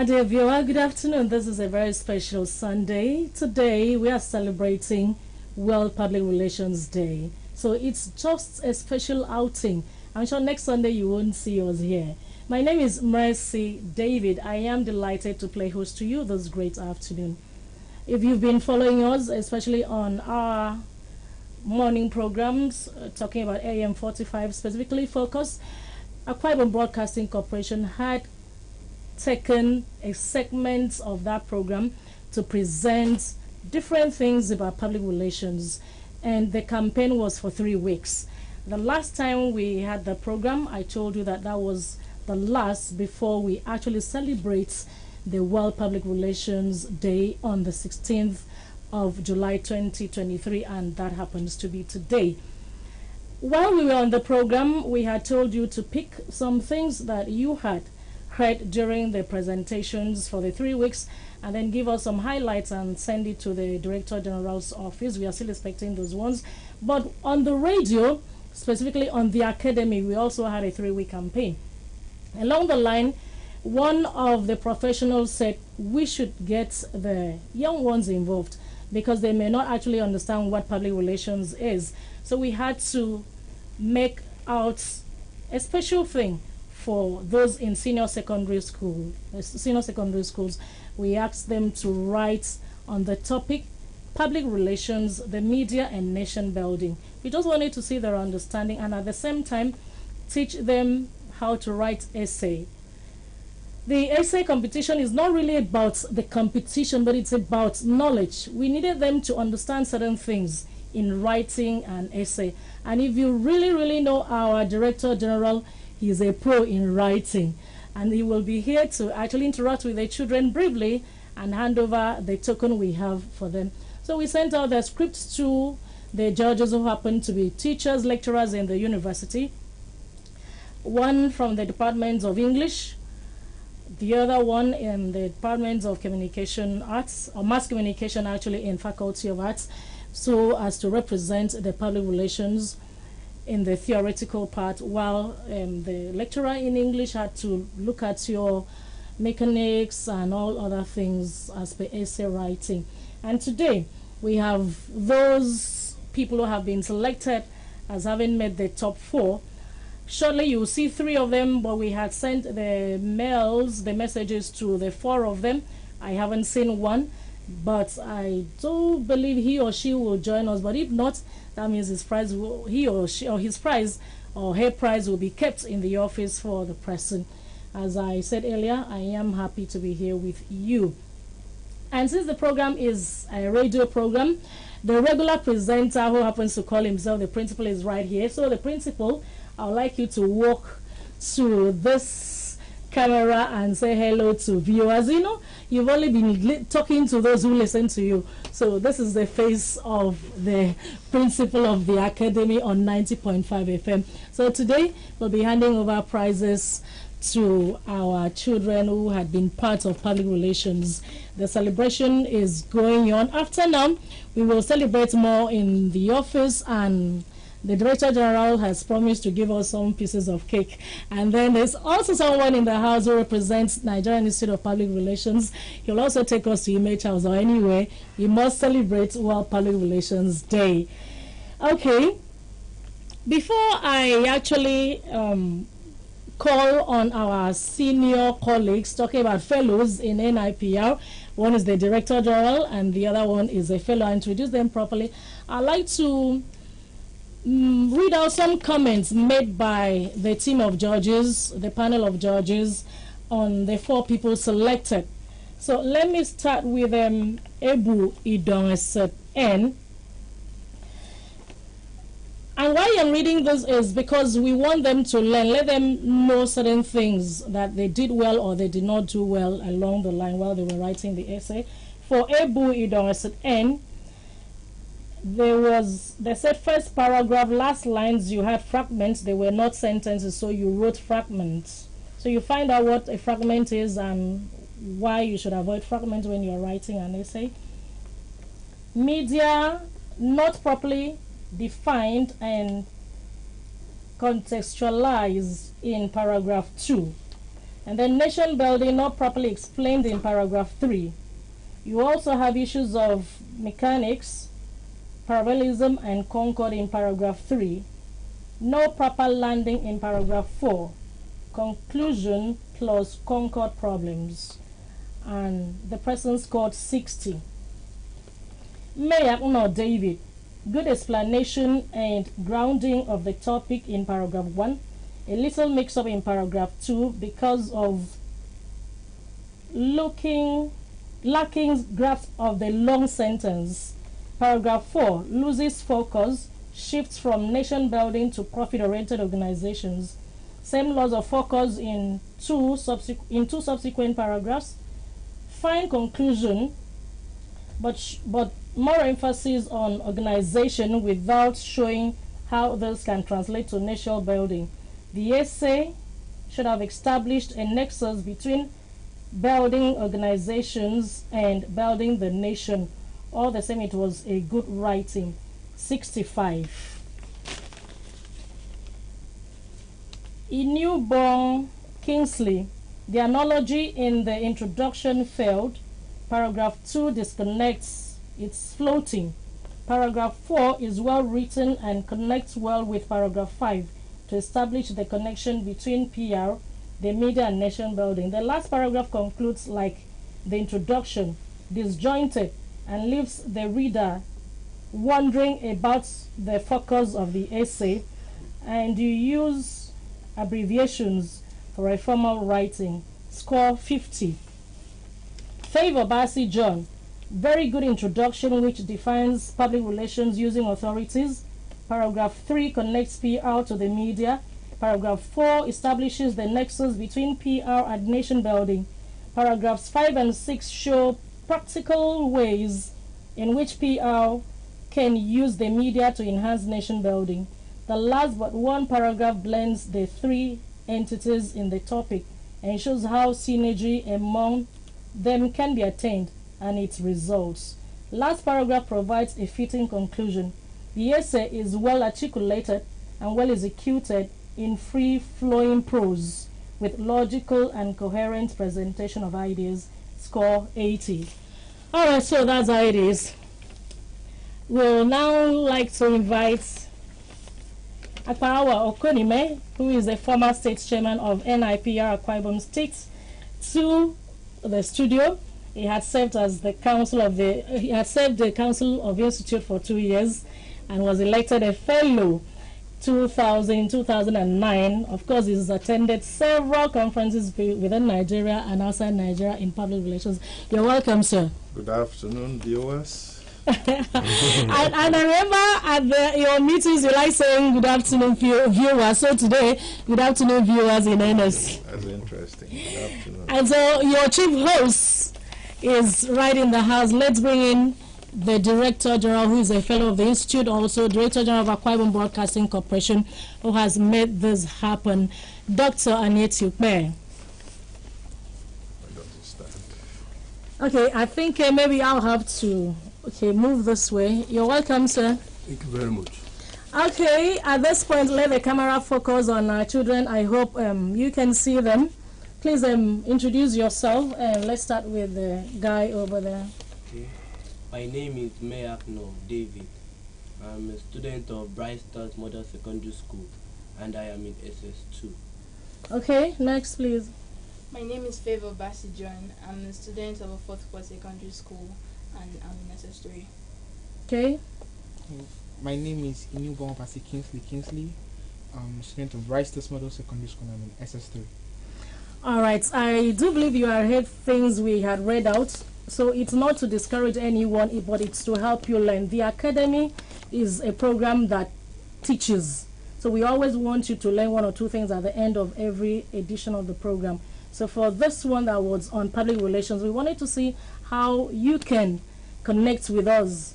Dear viewer, good afternoon. This is a very special Sunday. Today we are celebrating World Public Relations Day. So it's just a special outing. I'm sure next Sunday you won't see us here. My name is Mercy David. I am delighted to play host to you this great afternoon. If you've been following us, especially on our morning programs, talking about AM 45 specifically focused, Akbc Broadcasting Corporation had taken a segment of that program to present different things about public relations, and the campaign was for 3 weeks. The last time we had the program, I told you that was the last before we actually celebrate the World Public Relations Day on the 16th of July 2023, and that happens to be today. While we were on the program, we had told you to pick some things that you had heard during the presentations for the 3 weeks, and then give us some highlights and send it to the Director General's office. We are still expecting those ones. But on the radio, specifically on the academy, we also had a 3-week campaign. Along the line, one of the professionals said we should get the young ones involved because they may not actually understand what public relations is. So we had to make out a special thing for those in senior secondary schools. We asked them to write on the topic public relations, the media and nation building. We just wanted to see their understanding and at the same time teach them how to write essay. The essay competition is not really about the competition, but it's about knowledge. We needed them to understand certain things in writing an essay. And if you really know our Director General, he is a pro in writing, and he will be here to actually interact with the children briefly and hand over the token we have for them. So we sent out the scripts to the judges who happen to be teachers, lecturers in the university. One from the Department of English, the other one in the Department of Communication Arts, or Mass Communication actually in Faculty of Arts, so as to represent the public relations in the theoretical part, while the lecturer in English had to look at your mechanics and all other things as per essay writing. And today we have those people who have been selected as having made the top 4. Shortly you will see 3 of them, but we had sent the messages to the 4 of them. I haven't seen one, but I do believe he or she will join us. But if not, that means his prize will, his prize or her prize will be kept in the office for the person. As I said earlier, I am happy to be here with you. And since the program is a radio program, the regular presenter who happens to call himself the principal is right here. So the principal, I would like you to walk to this camera and say hello to viewers. You know, you've only been talking to those who listen to you. So this is the face of the principal of the academy on 90.5 FM. So today we'll be handing over prizes to our children who had been part of public relations. The celebration is going on. After now, we will celebrate more in the office, and the Director General has promised to give us some pieces of cake. And then there's also someone in the house who represents Nigerian Institute of Public Relations. He'll also take us to Image House. Or anyway, we must celebrate World Public Relations Day. Okay, before I actually call on our senior colleagues talking about fellows in NIPR, one is the Director General and the other one is a fellow. I introduce them properly. I'd like to read out some comments made by the team of judges, the panel of judges, on the 4 people selected. So let me start with Ebu Idonset N. And why I'm reading this is because we want them to learn, let them know certain things that they did well or they did not do well along the line while they were writing the essay. For Ebu Idonset N, they said first paragraph, last lines, you had fragments, they were not sentences, so you wrote fragments. So you find out what a fragment is and why you should avoid fragments when you're writing an essay. Media, not properly defined and contextualized in paragraph 2. And then nation building not properly explained in paragraph 3. You also have issues of mechanics, parallelism, and concord in paragraph 3. No proper landing in paragraph 4. Conclusion plus concord problems. And the person scored 60. Mayor Uno David, good explanation and grounding of the topic in paragraph 1. A little mix-up in paragraph 2 because of lacking grasp of the long sentence. Paragraph 4 loses focus, shifts from nation building to profit-oriented organizations. Same loss of focus in two subsequent paragraphs. Fine conclusion, but more emphasis on organization without showing how this can translate to nation building. The essay should have established a nexus between building organizations and building the nation. All the same, it was a good writing. 65. In newborn Kingsley, the analogy in the introduction failed. Paragraph 2 disconnects, it's floating. Paragraph 4 is well written and connects well with paragraph 5 to establish the connection between PR, the media, and nation building. The last paragraph concludes like the introduction, disjointed, and leaves the reader wondering about the focus of the essay, and you use abbreviations for a formal writing. Score 50. Favor Basi John, very good introduction which defines public relations using authorities. Paragraph 3 connects PR to the media. Paragraph 4 establishes the nexus between PR and nation building. Paragraphs 5 and 6 show practical ways in which PR can use the media to enhance nation building. The last but one paragraph blends the three entities in the topic and shows how synergy among them can be attained and its results. Last paragraph provides a fitting conclusion. The essay is well articulated and well executed in free-flowing prose with logical and coherent presentation of ideas. Score 80. Alright, so that's how it is. We'll now like to invite Akbarawa Okonime, who is the former state chairman of NIPR Akwa Ibom State, to the studio. He had served as the council of the council of the institute for 2 years and was elected a fellow 2009. Of course, he's attended several conferences within Nigeria and outside Nigeria in public relations. You're welcome, sir. Good afternoon, viewers. and I remember at your meetings you like saying good afternoon viewers. So today, good afternoon viewers in earnest. That's interesting. Good afternoon. And so your chief host is right in the house. Let's bring in the Director General, who is a fellow of the Institute, also Director General of Akwa Ibom Broadcasting Corporation, who has made this happen, Dr. Anyeti Ukpe. Okay, I think maybe I'll have to move this way. You're welcome, sir. Thank you very much. Okay, at this point, let the camera focus on our children. I hope you can see them. Please introduce yourself. Let's start with the guy over there. Okay. My name is Mayakno David. I'm a student of Bright Stars Model Secondary School, and I am in SS2. Okay, next, please. My name is Favor Basi John. I'm a student of a fourth class secondary school, and I'm in SS3. Okay. My name is Newborn Basi Kingsley. I'm a student of Bright Stars Model Secondary School, and I'm in SS3. All right, I do believe you have heard things we had read out. So it's not to discourage anyone, but it's to help you learn. The Academy is a program that teaches. So we always want you to learn one or two things at the end of every edition of the program. So for this one that was on public relations, we wanted to see how you can connect with us.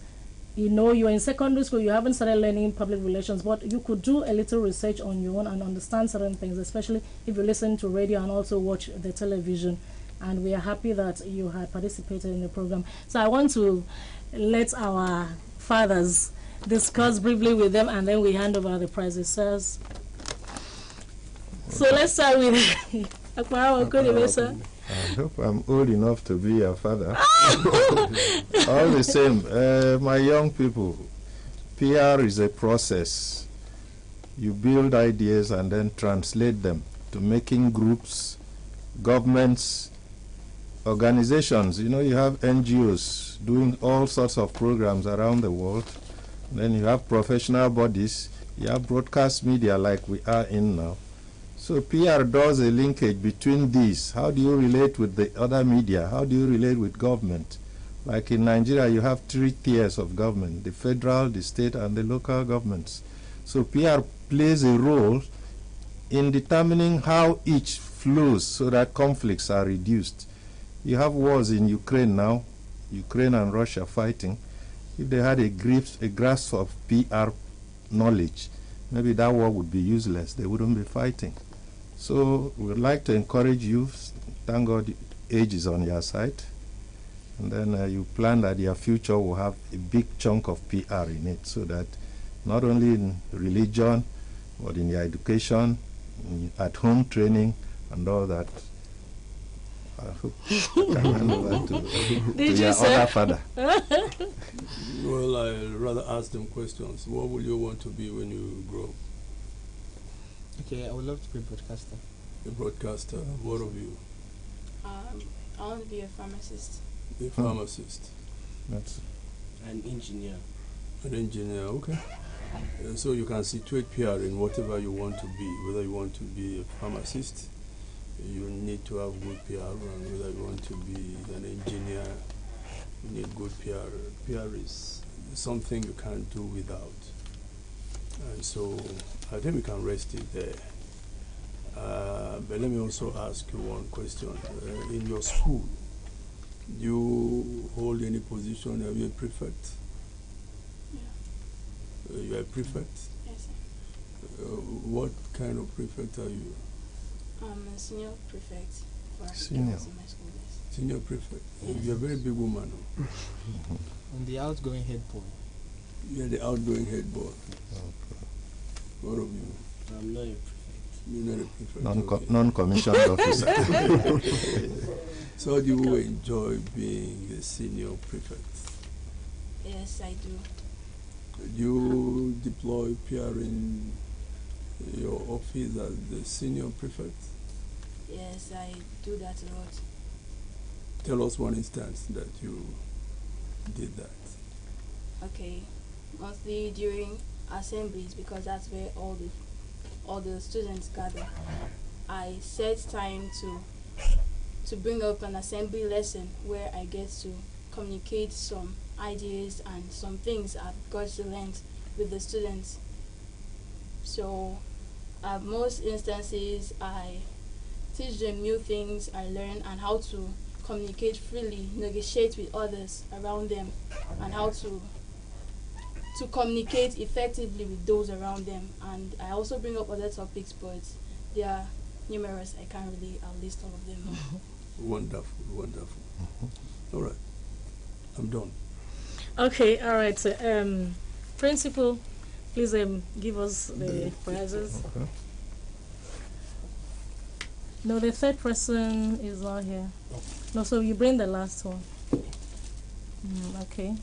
You know, you're in secondary school, you haven't started learning public relations, but you could do a little research on your own and understand certain things, especially if you listen to radio and also watch the television. And we are happy that you had participated in the program. So I want to let our fathers discuss briefly with them, and then we hand over the prizes. So let's start with I hope I'm old enough to be a father. All the same, my young people, PR is a process. You build ideas and then translate them to making groups, governments, organizations. You know, you have NGOs doing all sorts of programs around the world. Then you have professional bodies. You have broadcast media like we are in now. So PR does a linkage between these. How do you relate with the other media? How do you relate with government? Like in Nigeria, you have 3 tiers of government: the federal, the state, and the local governments. So PR plays a role in determining how each flows so that conflicts are reduced. You have wars in Ukraine now, Ukraine and Russia fighting. If they had a grasp of PR knowledge, maybe that war would be useless. They wouldn't be fighting. So we would like to encourage you. Thank God age is on your side. And then you plan that your future will have a big chunk of PR in it, so that not only in religion, but in your education, at home training, and all that. I hope I can hand over to your other father. Well, I'd rather ask them questions. What will you want to be when you grow up? Okay, I would love to be a broadcaster. A broadcaster. What of you? I want to be a pharmacist. A pharmacist. That's An engineer. An engineer, okay. So you can situate PR in whatever you want to be. Whether you want to be a pharmacist, you need to have good PR, and whether you want to be an engineer, you need good PR. PR is something you can't do without. And so I think we can rest it there. But let me also ask you one question. In your school, do you hold any position? Are you a prefect? Yeah. You are a prefect? Yes, sir. What kind of prefect are you? I'm a senior prefect for Senior. girls in my school. Yes. Senior prefect. Yes. You're a very big woman. I'm the outgoing head boy. You're the outgoing head boy. What of you? I'm not a prefect. You're not a prefect. Okay. non-commissioned officer. So how do you enjoy being a senior prefect? Yes, I do. Do you deploy PR in your office as the senior prefect? Yes, I do that a lot. Tell us one instance that you did that. Okay, mostly during assemblies, because that's where all the students gather. I set time to bring up an assembly lesson where I get to communicate some ideas and some things I've got to learn with the students. So at most instances, I teach them new things I learn, and how to communicate freely, negotiate with others around them, and how to communicate effectively with those around them. And I also bring up other topics, but they are numerous. I can't really list all of them. Wonderful, wonderful. All right, I'm done. Okay, all right. So, Principal, please give us the prizes. Okay. No, the third person is not here. No, so you bring the last one. Okay.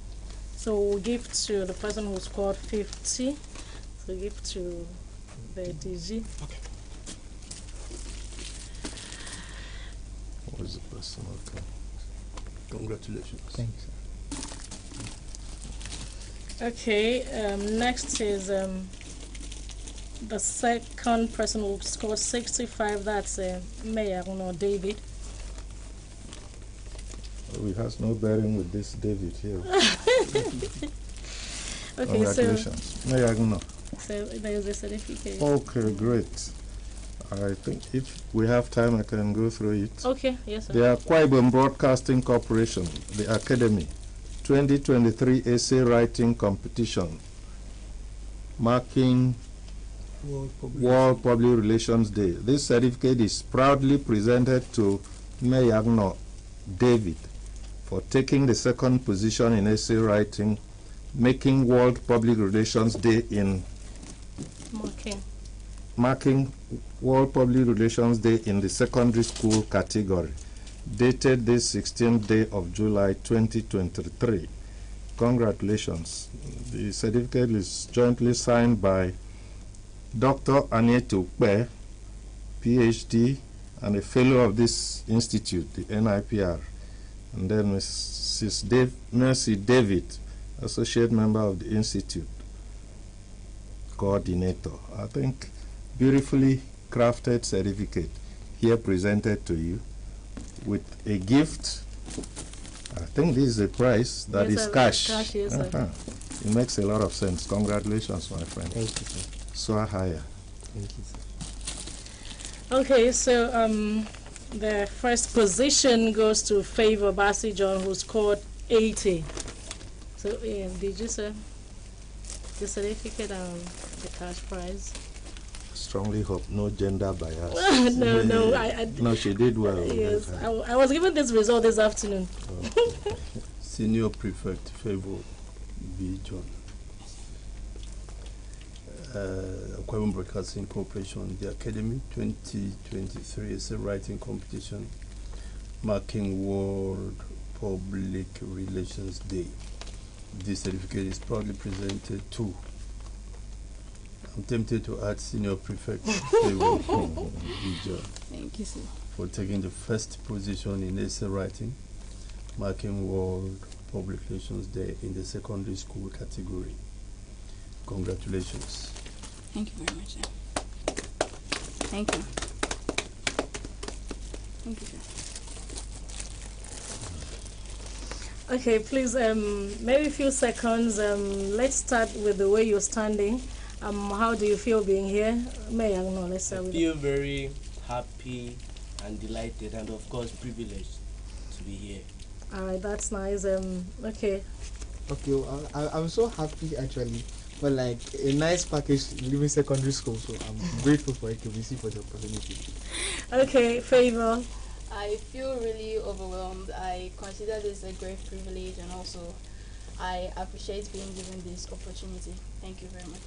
So we'll give to the person who scored 50. So give to the DG. Okay. What was the person? Okay. Congratulations. Thanks. Okay, next is the second person who scored 65. That's Mayor David. Oh, it has no bearing with this David here. Okay, Congratulations. May I know? so there's a certificate. Okay, great. I think if we have time, I can go through it. Okay, yes, sir. The Akwa Ibom Broadcasting Corporation, the Academy, 2023 Essay Writing Competition, marking World Public Relations Day. This certificate is proudly presented to Meyagno David for taking the second position in essay writing, making World Public Relations Day in Okay. marking World Public Relations Day in the secondary school category, dated this 16th day of July 2023. Congratulations. The certificate is jointly signed by Dr. Anietu Ukpe, PhD, and a fellow of this institute, the NIPR, and then Mrs. Mercy David, associate member of the institute, coordinator. I think beautifully crafted certificate here presented to you with a gift. I think this is a prize that Yes, is sir. cash. Cash, yes, sir. It makes a lot of sense. Congratulations, my friend. Thank you, sir. So higher. Thank you, sir. Okay, so the first position goes to Favor Basi John, who scored 80. So did you say the certificate and the cash prize? Strongly hope no gender bias. No, I No, she did well. yes, I was given this result this afternoon. Senior Prefect Favor B. John. Akbc Broadcasting Corporation, the Academy 2023 essay writing competition marking World Public Relations Day. This certificate is proudly presented to, I'm tempted to add Senior Prefect Favor B. John Thank you, sir. for taking the first position in essay writing marking World Public Relations Day in the secondary school category. Congratulations. Thank you very much, sir. Thank you. Thank you, sir. Okay, please, maybe a few seconds. Let's start with the way you're standing. How do you feel being here? May I know? Let's start I with feel very happy and delighted, and of course privileged to be here. All right, that's nice. Okay. Okay, well, I'm so happy actually. But like a nice package leaving secondary school, so I'm grateful for Akbc for the opportunity. Okay, Favor. I feel really overwhelmed. I consider this a great privilege, and also I appreciate being given this opportunity. Thank you very much.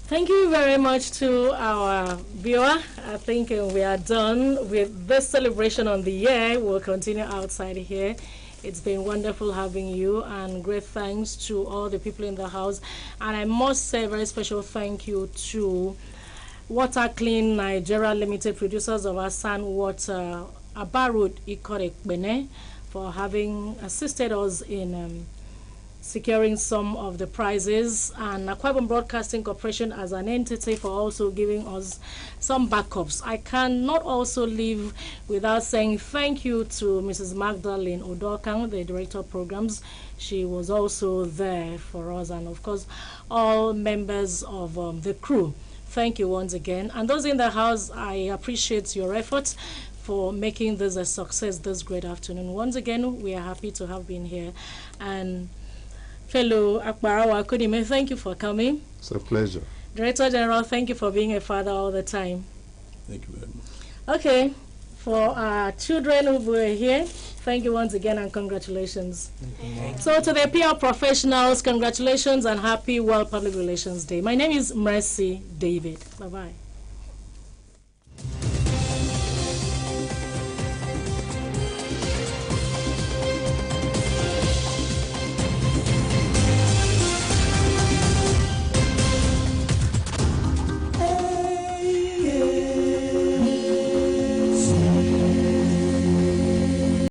Thank you very much to our viewer. I think we are done with this celebration on the year. We'll continue outside here. It's been wonderful having you, and great thanks to all the people in the house. And I must say a very special thank you to Water Clean Nigeria Limited, producers of Asan Water, Abarud Ikorekbene, for having assisted us in securing some of the prizes, and Akbc Broadcasting Corporation as an entity for also giving us some backups. I cannot also leave without saying thank you to Mrs. Magdalene Odokang, the Director of Programs. She was also there for us, and of course all members of the crew. Thank you once again. And those in the house, I appreciate your efforts for making this a success this great afternoon. Once again, we are happy to have been here. And fellow Akbarawa Kudime, thank you for coming. It's a pleasure. Director General, thank you for being a father all the time. Thank you very much. Okay, for our children who were here, thank you once again and congratulations. So to the PR professionals, congratulations and happy World Public Relations Day. My name is Mercy David. Bye-bye.